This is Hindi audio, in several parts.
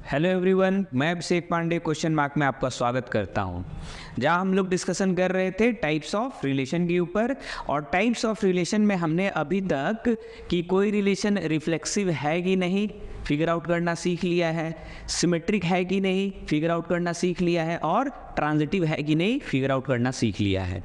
हेलो एवरीवन, मैं अभिषेक पांडे क्वेश्चन मार्क में आपका स्वागत करता हूं, जहां हम लोग डिस्कशन कर रहे थे टाइप्स ऑफ रिलेशन के ऊपर। और टाइप्स ऑफ रिलेशन में हमने अभी तक कि कोई रिलेशन रिफ्लेक्सिव है कि नहीं फिगर आउट करना सीख लिया है, सिमेट्रिक है कि नहीं फिगर आउट करना सीख लिया है, और ट्रांजिटिव है कि नहीं फिगर आउट करना सीख लिया है।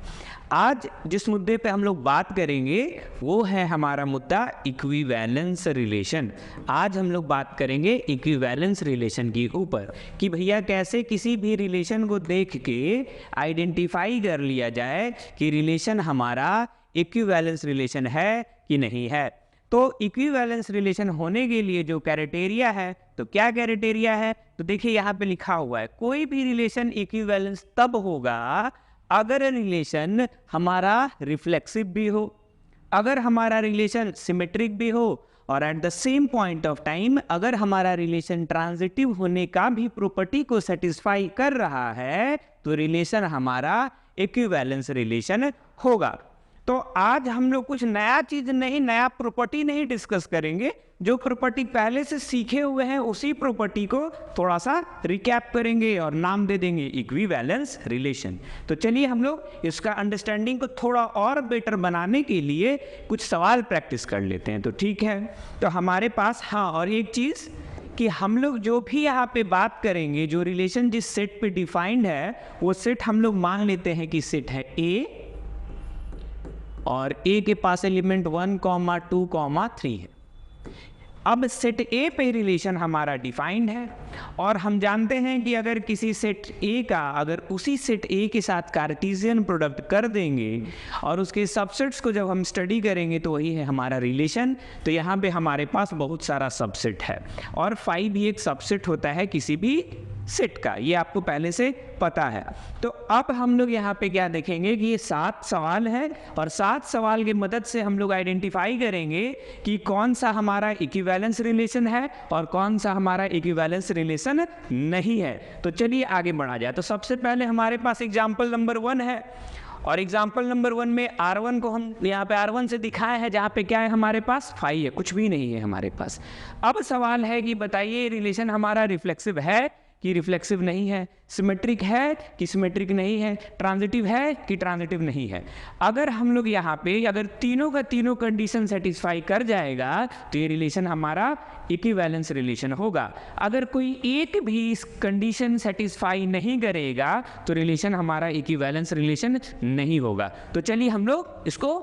आज जिस मुद्दे पे हम लोग बात करेंगे वो है हमारा मुद्दा इक्विवेलेंस रिलेशन। आज हम लोग बात करेंगे इक्विवेलेंस रिलेशन के ऊपर कि भैया कैसे किसी भी रिलेशन को देख के आइडेंटिफाई कर लिया जाए कि रिलेशन हमारा इक्विवेलेंस रिलेशन है कि नहीं है। तो इक्विवेलेंस रिलेशन होने के लिए जो क्राइटेरिया है, तो क्या क्राइटेरिया है, तो देखिए यहाँ पे लिखा हुआ है कोई भी रिलेशन इक्विवेलेंस तब होगा अगर रिलेशन हमारा रिफ्लेक्सिव भी हो, अगर हमारा रिलेशन सिमेट्रिक भी हो, और at the same point of time अगर हमारा रिलेशन ट्रांजिटिव होने का भी प्रॉपर्टी को सेटिस्फाई कर रहा है तो रिलेशन हमारा इक्विवेलेंस रिलेशन होगा। तो आज हम लोग कुछ नया चीज नहीं, नया प्रॉपर्टी नहीं डिस्कस करेंगे। जो प्रॉपर्टी पहले से सीखे हुए हैं उसी प्रॉपर्टी को थोड़ा सा रिकैप करेंगे और नाम दे देंगे इक्विवेलेंस रिलेशन। तो चलिए हम लोग इसका अंडरस्टैंडिंग को थोड़ा और बेटर बनाने के लिए कुछ सवाल प्रैक्टिस कर लेते हैं। तो ठीक है, तो हमारे पास और एक चीज़ कि हम लोग जो भी यहाँ पे बात करेंगे, जो रिलेशन जिस सेट पे डिफाइंड है वो सेट हम लोग मान लेते हैं कि सेट है ए, और ए के पास एलिमेंट 1, 2, 3 है। अब सेट ए पे रिलेशन हमारा डिफाइंड है, और हम जानते हैं कि अगर किसी सेट ए का अगर उसी सेट ए के साथ कार्टेशियन प्रोडक्ट कर देंगे और उसके सबसेट्स को जब हम स्टडी करेंगे तो वही है हमारा रिलेशन। तो यहाँ पे हमारे पास बहुत सारा सबसेट है, और 5 भी एक सबसेट होता है किसी भी सेट का, ये आपको पहले से पता है। तो अब हम लोग यहाँ पे क्या देखेंगे कि ये 7 सवाल है, और 7 सवाल की मदद से हम लोग आइडेंटिफाई करेंगे कि कौन सा हमारा इक्विवेलेंस रिलेशन है और कौन सा हमारा इक्विवेलेंस रिलेशन नहीं है। तो चलिए आगे बढ़ा जाए। तो सबसे पहले हमारे पास एग्जाम्पल नंबर 1 है, और एग्जाम्पल नंबर 1 में R1 को हम यहाँ पे R1 से दिखाए हैं, जहाँ पे क्या है हमारे पास 5 है, कुछ भी नहीं है हमारे पास। अब सवाल है कि बताइए रिलेशन हमारा रिफ्लेक्सिव है कि रिफ्लेक्सिव नहीं है, सिमेट्रिक है कि सिमेट्रिक नहीं है, ट्रांजिटिव है कि ट्रांजिटिव नहीं है। अगर हम लोग यहाँ पे अगर तीनों का तीनों कंडीशन सेटिस्फाई कर जाएगा तो ये रिलेशन हमारा इक्विवेलेंस रिलेशन होगा। अगर कोई एक भी इस कंडीशन सेटिस्फाई नहीं करेगा तो रिलेशन हमारा इक्विवेलेंस रिलेशन नहीं होगा। तो चलिए हम लोग इसको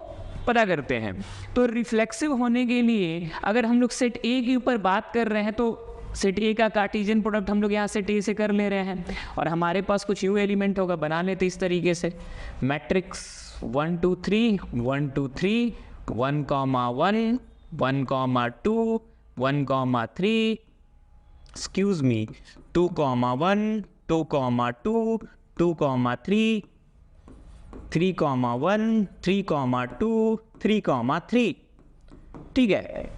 पता करते हैं। तो रिफ्लेक्सिव होने के लिए अगर हम लोग सेट ए के ऊपर बात कर रहे हैं तो सेट ए का कार्टेशियन प्रोडक्ट हम लोग यहाँ सेट ए से कर ले रहे हैं, और हमारे पास कुछ यूँ एलिमेंट होगा, बना लेते इस तरीके से मैट्रिक्स 1 2 3 1 2 3 1, 1 1, 2 1, 3 एक्सक्यूज मी 2, 1 2, 2 2, 3 3, 1 3, 2 3, 3। ठीक है,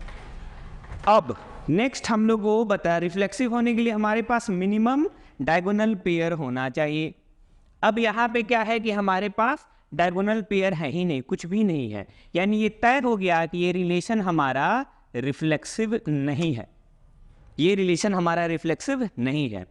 अब नेक्स्ट हम लोग को बता रिफ्लेक्सिव होने के लिए हमारे पास मिनिमम डायगोनल पेयर होना चाहिए। अब यहाँ पे क्या है कि हमारे पास डायगोनल पेयर है ही नहीं, कुछ भी नहीं है, यानी ये तय हो गया कि ये रिलेशन हमारा रिफ्लेक्सिव नहीं है, ये रिलेशन हमारा रिफ्लेक्सिव नहीं है।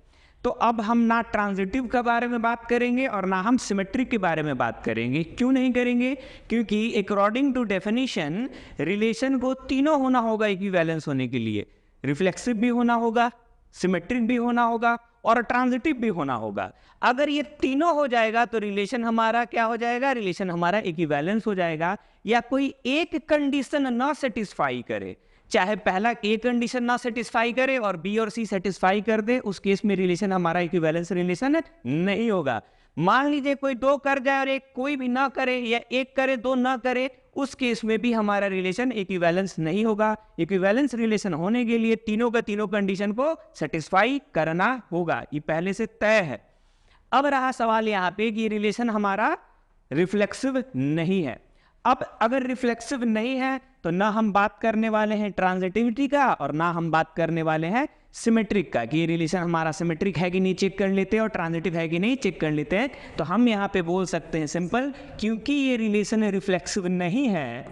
तो अब हम ना ट्रांजिटिव के बारे में बात करेंगे और ना हम सिमेट्रिक के बारे में बात करेंगे। क्यों नहीं करेंगे? क्योंकि अकॉर्डिंग टू डेफिनेशन रिलेशन को तीनों होना होगा इक्विवेलेंस होने के लिए, रिफ्लेक्सिव भी होना होगा, सिमेट्रिक भी होना होगा और ट्रांजिटिव भी होना होगा। अगर ये तीनों हो जाएगा तो रिलेशन हमारा क्या हो जाएगा, रिलेशन हमारा इक्विवेलेंस हो जाएगा। या कोई एक कंडीशन ना सेटिस्फाई करे, चाहे पहला ए कंडीशन ना सेटिस्फाई करे और बी और सी सेटिस्फाई कर दे, उस केस में रिलेशन हमारा इक्विवेलेंस रिलेशन नहीं होगा। मान लीजिए कोई 2 कर जाए और एक कोई भी ना करे, या एक करे 2 ना करे, उस केस में भी हमारा रिलेशन इक्विवेलेंस नहीं होगा। इक्विवेलेंस रिलेशन होने के लिए तीनों का तीनों कंडीशन को सेटिस्फाई करना होगा, ये पहले से तय है। अब रहा सवाल यहाँ पे कि रिलेशन हमारा रिफ्लेक्सिव नहीं है। अब अगर रिफ्लेक्सिव नहीं है तो ना हम बात करने वाले हैं ट्रांजिटिविटी का और ना हम बात करने वाले हैं सिमेट्रिक का, कि ये रिलेशन हमारा सिमेट्रिक है कि नहीं चेक कर लेते हैं और ट्रांजिटिव है कि नहीं चेक कर लेते हैं। तो हम यहाँ पे बोल सकते हैं सिंपल, क्योंकि ये रिलेशन रिफ्लेक्सिव नहीं है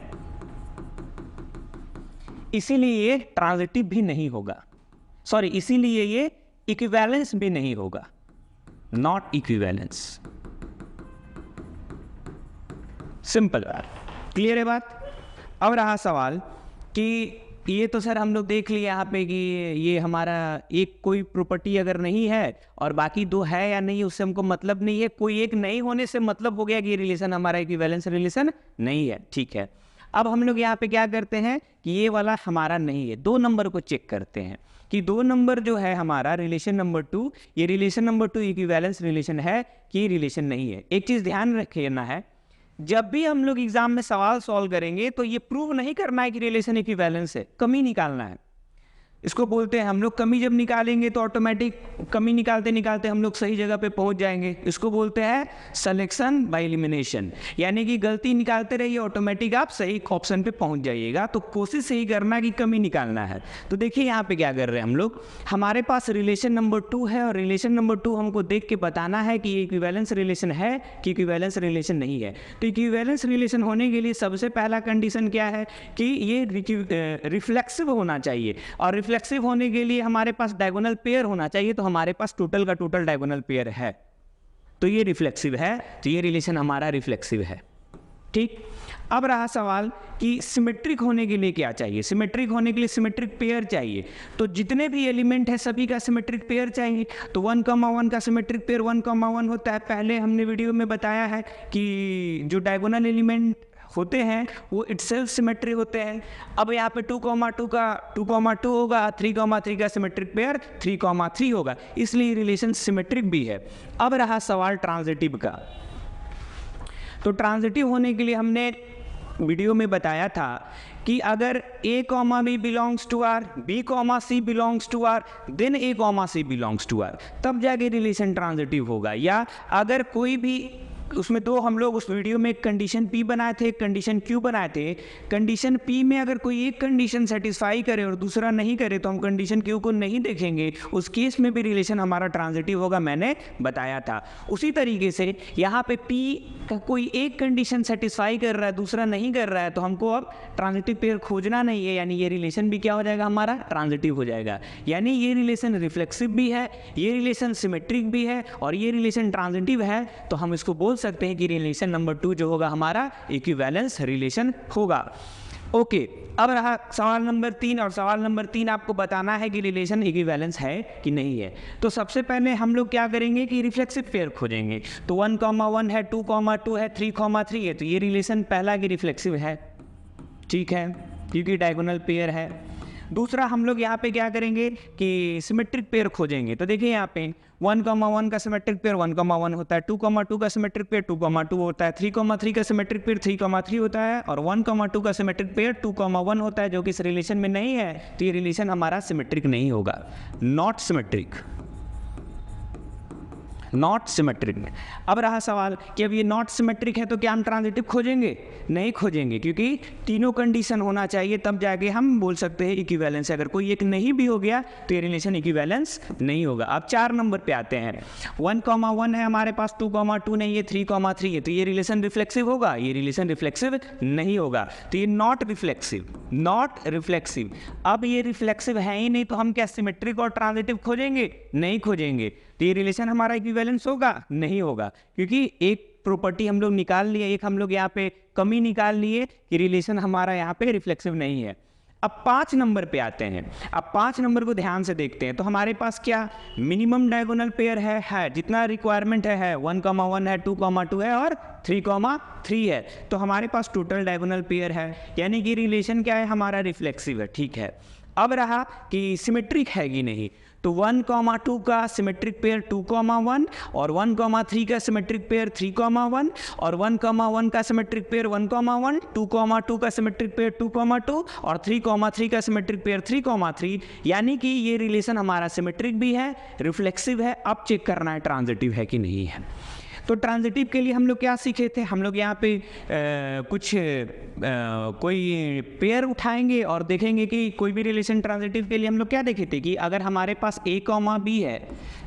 इसीलिए ये ट्रांजिटिव भी नहीं होगा, इसीलिए ये इक्विवेलेंस भी नहीं होगा, नॉट इक्विवेलेंस। सिंपल बात, क्लियर है बात। अब रहा सवाल कि ये तो सर हम लोग देख लिए यहाँ पे कि ये हमारा एक कोई प्रॉपर्टी अगर नहीं है और बाकी दो है या नहीं उससे हमको मतलब नहीं है, कोई एक नहीं होने से मतलब हो गया कि ये रिलेशन हमारा इक्विवेलेंस रिलेशन नहीं है, ठीक है। अब हम लोग यहाँ पे क्या करते हैं कि ये वाला हमारा नहीं है, 2 नंबर को चेक करते हैं कि 2 नंबर जो है हमारा रिलेशन नंबर 2, ये रिलेशन नंबर 2 इक्विवेलेंस रिलेशन है कि रिलेशन नहीं है। एक चीज़ ध्यान रखना है, जब भी हम लोग एग्जाम में सवाल सॉल्व करेंगे तो ये प्रूव नहीं करना है कि रिलेशन इक्विवेलेंस है, कमी निकालना है। इसको बोलते हैं हम लोग, कमी जब निकालेंगे तो ऑटोमेटिक कमी निकालते निकालते हम लोग सही जगह पे पहुंच जाएंगे। इसको बोलते हैं सिलेक्शन बाय एलिमिनेशन, यानी कि गलती निकालते रहिए ऑटोमेटिक आप सही ऑप्शन पे पहुंच जाइएगा। तो कोशिश यही करना कि कमी निकालना है। तो देखिए यहाँ पे क्या कर रहे हैं हम लोग, हमारे पास रिलेशन नंबर 2 है और रिलेशन नंबर 2 हमको देख के बताना है कि ये इक्विवेलेंस रिलेशन है कि इक्विवेलेंस रिलेशन नहीं है। तो इक्विवेलेंस रिलेशन होने के लिए सबसे पहला कंडीशन क्या है कि ये रिफ्लेक्सिव होना चाहिए, और रिफ्लेक्सिव होने के लिए हमारे पास डायगोनल पेयर होना चाहिए। तो हमारे पास टोटल का टोटल डायगोनल पेयर है, तो ये रिफ्लेक्सिव है, तो ये रिलेशन हमारा रिफ्लेक्सिव है, ठीक। अब रहा सवाल कि सिमेट्रिक होने के लिए क्या चाहिए। सिमेट्रिक होने के लिए सिमेट्रिक पेयर चाहिए, तो जितने भी एलिमेंट है सभी का सिमेट्रिक पेयर चाहिए। तो 1,1 का सिमेट्रिक पेयर 1,1 होता है। पहले हमने वीडियो में बताया है कि जो डायगोनल एलिमेंट होते हैं वो इटसेल्फ सिमेट्री होते हैं। अब यहाँ पे 2,2 का 2,2 होगा, 3,3 का सिमेट्रिक पेयर 3,3 होगा, इसलिए रिलेशन सिमेट्रिक भी है। अब रहा सवाल ट्रांजिटिव का। तो ट्रांजिटिव होने के लिए हमने वीडियो में बताया था कि अगर A, B belongs to R, B, C belongs to R, then A, C belongs to R, तब जाके रिलेशन ट्रांजिटिव होगा। या अगर कोई भी उसमें दो हम लोग उस वीडियो में एक कंडीशन P बनाए थे, एक कंडीशन Q बनाए थे। कंडीशन P में अगर कोई एक कंडीशन सेटिस्फाई करे और दूसरा नहीं करे तो हम कंडीशन Q को नहीं देखेंगे, उस केस में भी रिलेशन हमारा ट्रांजिटिव होगा, मैंने बताया था। उसी तरीके से यहाँ पे P का कोई एक कंडीशन सेटिस्फाई कर रहा है, दूसरा नहीं कर रहा है, तो हमको अब ट्रांजिटिव पेयर खोजना नहीं है, यानी ये रिलेशन भी क्या हो जाएगा, हमारा ट्रांजिटिव हो जाएगा। यानी ये रिलेशन रिफ्लेक्सिव भी है, ये रिलेशन सिमेट्रिक भी है और ये रिलेशन ट्रांजिटिव है। तो हम इसको बोल सकते हैं कि रिलेशन नंबर 2 जो होगा हमारा इक्विवेलेंस रिलेशन होगा। ओके, अब रहा सवाल नंबर 3, और सवाल नंबर 3 आपको बताना है कि रिलेशन इक्विवेलेंस है कि नहीं है। तो सबसे पहले हम लोग क्या करेंगे कि रिफ्लेक्सिव पेयर खोजेंगे। तो 1,1 है, 2,2 है, 3,3 है, तो ये रिलेशन पहला की रिफ्लेक्सिव है, ठीक है, क्योंकि डायगोनल पेयर है। दूसरा हम लोग यहाँ पे क्या करेंगे कि सिमेट्रिक पेयर खोजेंगे। तो देखिए यहाँ पे 1,1 का सिमेट्रिक पेयर 1,1 होता है, 2,2 का सिमेट्रिक पेयर 2,2 होता है, 3,3 का सिमेट्रिक पेयर 3,3 होता है, और 1,2 का सिमेट्रिक पेयर 2,1 होता है, जो कि इस रिलेशन में नहीं है। तो ये रिलेशन हमारा सिमेट्रिक नहीं होगा, नॉट सिमेट्रिक, नॉट सिमेट्रिक। अब रहा सवाल कि अब ये नॉट सिमेट्रिक है तो क्या हम ट्रांजिटिव खोजेंगे? नहीं खोजेंगे, क्योंकि तीनों कंडीशन होना चाहिए, तब जाके हम बोल सकते हैं इक्विवेलेंस। अगर कोई एक नहीं भी हो गया तो ये रिलेशन इक्विवेलेंस नहीं होगा। अब 4 नंबर पे आते हैं। 1,1 है हमारे पास, 2,2 नहीं है, 3,3 है, तो ये रिलेशन रिफ्लेक्सिव होगा? ये रिलेशन रिफ्लेक्सिव नहीं होगा, तो ये नॉट रिफ्लेक्सिव, नॉट रिफ्लेक्सिव। अब ये रिफ्लेक्सिव है ही नहीं तो हम क्या सिमेट्रिक और ट्रांजिटिव खोजेंगे? नहीं खोजेंगे। तो ये रिलेशन हमारा इक्विवेलेंस होगा? नहीं होगा, क्योंकि एक प्रॉपर्टी हम लोग निकाल लिए, एक हम लोग यहाँ पे कमी निकाल लिए कि रिलेशन हमारा यहाँ पे रिफ्लेक्सिव नहीं है। अब 5 नंबर पे आते हैं। अब 5 नंबर को ध्यान से देखते हैं। तो हमारे पास क्या मिनिमम डायगोनल पेयर है जितना रिक्वायरमेंट है 1,1 है, 2,2 है और 3,3 है। तो हमारे पास टोटल डायगोनल पेयर है, यानी कि रिलेशन क्या है हमारा, रिफ्लेक्सिव है, ठीक है। अब रहा कि सिमेट्रिक है कि नहीं। तो 1,2 का सिमेट्रिक पेयर 2,1 और 1,3 का सिमेट्रिक पेयर 3,1 और 1,1 का सिमेट्रिक पेयर 1,1, 2,2 का सिमेट्रिक पेयर 2,2 और 3,3 का सिमेट्रिक पेयर 3,3, यानी कि ये रिलेशन हमारा सिमेट्रिक भी है, रिफ्लेक्सिव है। अब चेक करना है ट्रांजिटिव है कि नहीं है। तो ट्रांजिटिव के लिए हम लोग क्या सीखे थे, हम लोग यहाँ पे कोई पेयर उठाएंगे और देखेंगे कि कोई भी रिलेशन ट्रांजिटिव के लिए हम लोग क्या देखे थे कि अगर हमारे पास A, B है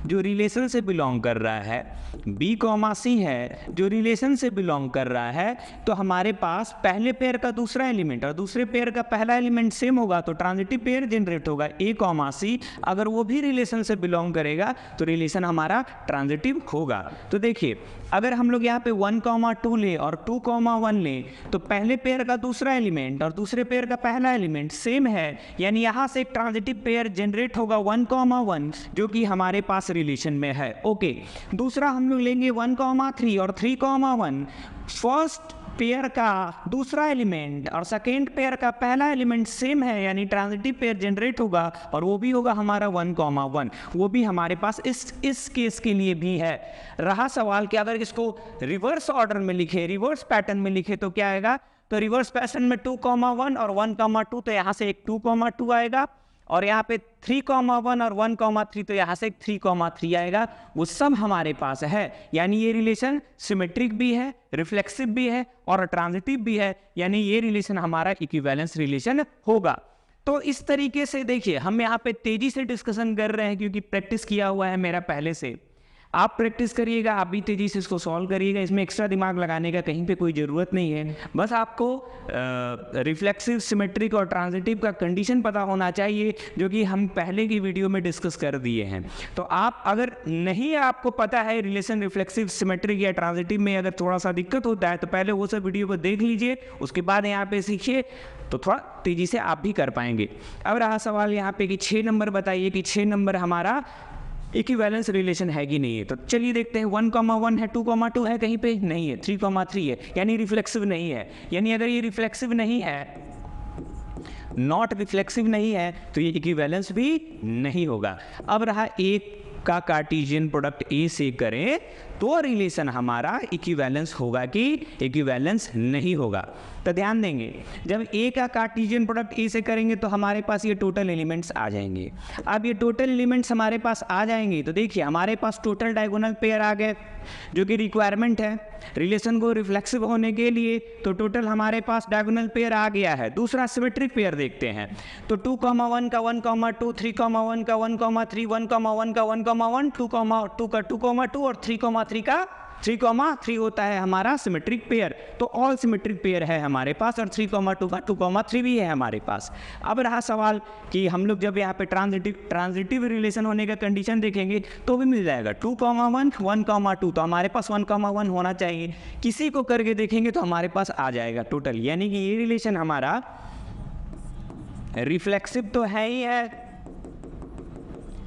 जो रिलेशन से बिलोंग कर रहा है, B, C है जो रिलेशन से बिलोंग कर रहा है, तो हमारे पास पहले पेयर का दूसरा एलिमेंट और दूसरे पेयर का पहला एलिमेंट सेम होगा तो ट्रांजिटिव पेयर जनरेट होगा A, C। अगर वो भी रिलेशन से बिलोंग करेगा तो रिलेशन हमारा ट्रांजिटिव होगा। तो देखिए अगर हम लोग यहाँ पे 1, 2 ले और 2, 1 ले तो पहले पेयर का दूसरा एलिमेंट और दूसरे पेयर का पहला एलिमेंट सेम है, यानी यहाँ से एक ट्रांजिटिव पेयर जनरेट होगा 1, 1 जो कि हमारे पास रिलेशन में है। ओके, दूसरा हम लोग लेंगे 1, 3 और 3, 1। फर्स्ट पेयर का दूसरा एलिमेंट और सेकेंड पेयर का पहला एलिमेंट सेम है, यानी ट्रांजिटिव पेयर जनरेट होगा और वो भी होगा हमारा 1, 1। वो भी हमारे पास इस केस के लिए भी है। रहा सवाल कि अगर इसको रिवर्स ऑर्डर में लिखे, रिवर्स पैटर्न में लिखे तो क्या आएगा, तो रिवर्स पैटर्न में 2, 1 और 1, 2, तो यहाँ से एक 2, 2 आएगा और यहाँ पे 3, 1 और 1, 3 तो यहाँ से एक 3, 3 आएगा। वो सब हमारे पास है, यानी ये रिलेशन सिमेट्रिक भी है, रिफ्लेक्सिव भी है और ट्रांजिटिव भी है, यानी ये रिलेशन हमारा इक्विवेलेंस रिलेशन होगा। तो इस तरीके से देखिए हम यहाँ पे तेजी से डिस्कशन कर रहे हैं क्योंकि प्रैक्टिस किया हुआ है मेरा पहले से। आप प्रैक्टिस करिएगा, आप भी तेज़ी से इसको सॉल्व करिएगा, इसमें एक्स्ट्रा दिमाग लगाने का कहीं पे कोई ज़रूरत नहीं है। बस आपको रिफ्लेक्सिव, सिमेट्रिक और ट्रांजिटिव का कंडीशन पता होना चाहिए जो कि हम पहले की वीडियो में डिस्कस कर दिए हैं। तो आप अगर नहीं आपको पता है रिलेशन रिफ्लेक्सिव, सिमेट्रिक या ट्रांजिटिव में अगर थोड़ा सा दिक्कत होता है तो पहले वो सब वीडियो को देख लीजिए, उसके बाद यहाँ पे सीखिए तो थोड़ा तेज़ी से आप भी कर पाएंगे। अब रहा सवाल यहाँ पे कि 6 नंबर बताइए कि 6 नंबर हमारा इक्विवेलेंस रिलेशन है कि नहीं है। तो चलिए देखते हैं 1, 1 है, 2, 2 है, कहीं पे नहीं है, 3, 3 है, यानी रिफ्लेक्सिव नहीं है। यानी अगर ये रिफ्लेक्सिव नहीं है, नॉट रिफ्लेक्सिव नहीं है तो ये इक्विवेलेंस भी नहीं होगा। अब रहा एक का कार्टेशियन प्रोडक्ट ए से करें तो रिलेशन हमारा इक्विवेलेंस होगा कि इक्विवेलेंस नहीं होगा। तो ध्यान देंगे जब ए का कार्टेशियन प्रोडक्ट ए से करेंगे तो हमारे पास ये टोटल एलिमेंट्स आ जाएंगे। अब ये टोटल एलिमेंट्स हमारे पास आ जाएंगे तो देखिए हमारे पास टोटल डायगोनल पेयर आ गए जो कि रिक्वायरमेंट है रिलेशन को रिफ्लेक्सिव होने के लिए। तो टोटल हमारे पास डायगोनल पेयर आ गया है। दूसरा सिमेट्रिक पेयर देखते हैं तो 2, 1 का 1, 2, 3, 1 का 1, 3, 1, 1 का 1, 1, 2 का 2, 2 और 3, 3 का 3, 3 होता है हमारा सिमेट्रिक पेयर। तो ऑल सिमेट्रिक पेयर है हमारे पास और 3, 2 का 2, 3 भी है हमारे पास। अब रहा सवाल कि हम लोग जब यहाँ पे ट्रांजिटिव रिलेशन होने का कंडीशन देखेंगे तो भी मिल जाएगा 2, 1, 1, 2 तो हमारे पास 1, 1 होना चाहिए। किसी को करके देखेंगे तो हमारे पास आ जाएगा टोटल, यानी कि ये रिलेशन हमारा रिफ्लेक्सिव तो है ही है,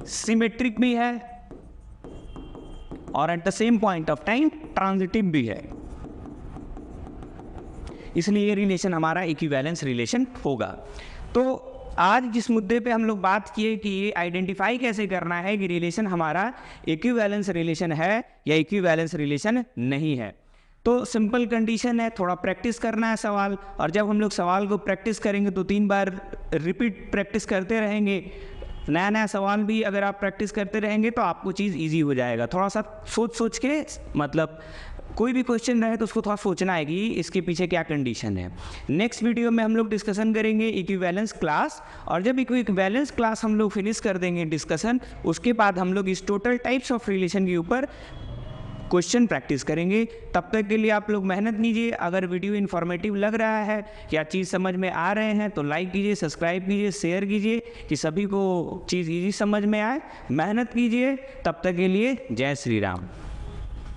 सिमेट्रिक भी है और at the same point of time transitive भी है। इसलिए ये रिलेशन हमारा इक्विवेलेंस रिलेशन होगा। तो आज जिस मुद्दे पे हम लोग बात किए कि ये आइडेंटिफाई कैसे करना है कि रिलेशन हमारा इक्विवेलेंस रिलेशन है या इक्विवेलेंस रिलेशन नहीं है। तो सिंपल कंडीशन है, थोड़ा प्रैक्टिस करना है सवाल, और जब हम लोग सवाल को प्रैक्टिस करेंगे तो 3 बार रिपीट प्रैक्टिस करते रहेंगे। नया नया सवाल भी अगर आप प्रैक्टिस करते रहेंगे तो आपको चीज़ इजी हो जाएगा। थोड़ा सा सोच के मतलब कोई भी क्वेश्चन रहे तो उसको थोड़ा सोचना है कि इसके पीछे क्या कंडीशन है। नेक्स्ट वीडियो में हम लोग डिस्कशन करेंगे इक्विवेलेंस क्लास, और जब इक्विवेलेंस क्लास हम लोग फिनिश कर देंगे डिस्कशन, उसके बाद हम लोग इस टोटल टाइप्स ऑफ रिलेशन के ऊपर क्वेश्चन प्रैक्टिस करेंगे। तब तक के लिए आप लोग मेहनत कीजिए। अगर वीडियो इन्फॉर्मेटिव लग रहा है, क्या चीज़ समझ में आ रहे हैं तो लाइक कीजिए, सब्सक्राइब कीजिए, शेयर कीजिए कि सभी को चीज़ इजी समझ में आए। मेहनत कीजिए। तब तक के लिए जय श्री राम।